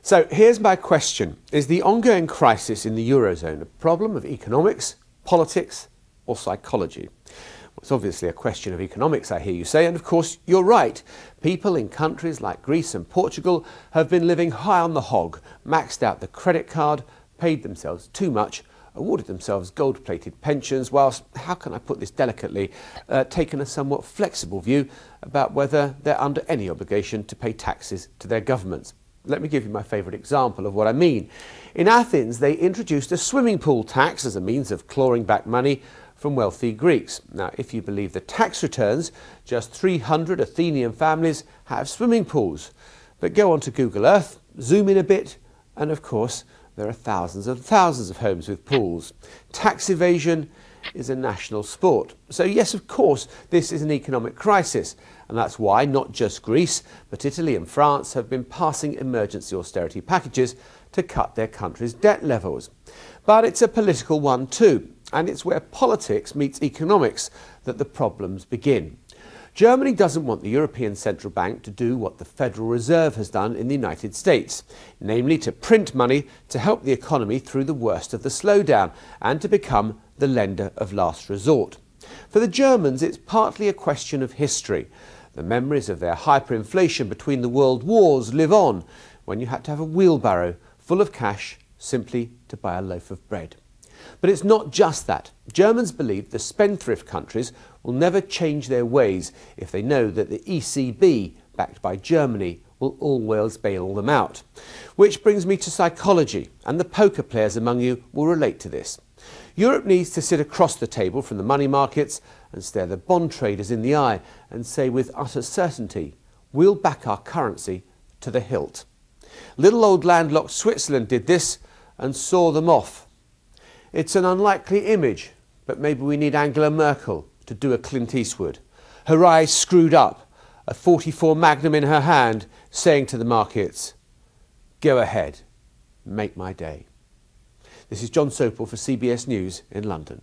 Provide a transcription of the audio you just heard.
So here's my question. Is the ongoing crisis in the Eurozone a problem of economics, politics or psychology? Well, it's obviously a question of economics, I hear you say, and of course you're right. People in countries like Greece and Portugal have been living high on the hog, maxed out the credit card, paid themselves too much, awarded themselves gold-plated pensions, whilst, how can I put this delicately, taken a somewhat flexible view about whether they're under any obligation to pay taxes to their governments. Let me give you my favourite example of what I mean. In Athens, they introduced a swimming pool tax as a means of clawing back money from wealthy Greeks. Now, if you believe the tax returns, just 300 Athenian families have swimming pools. But go onto Google Earth, zoom in a bit, and of course, there are thousands and thousands of homes with pools. Tax evasion is a national sport. So yes, of course, this is an economic crisis. And that's why not just Greece, but Italy and France have been passing emergency austerity packages to cut their country's debt levels. But it's a political one too. And it's where politics meets economics that the problems begin. Germany doesn't want the European Central Bank to do what the Federal Reserve has done in the United States, namely to print money to help the economy through the worst of the slowdown and to become the lender of last resort. For the Germans, it's partly a question of history. The memories of their hyperinflation between the world wars live on, when you had to have a wheelbarrow full of cash simply to buy a loaf of bread. But it's not just that. Germans believe the spendthrift countries will never change their ways if they know that the ECB, backed by Germany, will always bail them out. Which brings me to psychology, and the poker players among you will relate to this. Europe needs to sit across the table from the money markets and stare the bond traders in the eye and say with utter certainty, we'll back our currency to the hilt. Little old landlocked Switzerland did this and saw them off. It's an unlikely image, but maybe we need Angela Merkel to do a Clint Eastwood. Her eyes screwed up, a 44 Magnum in her hand, saying to the markets, go ahead, make my day. This is Jon Sopel for CBS News in London.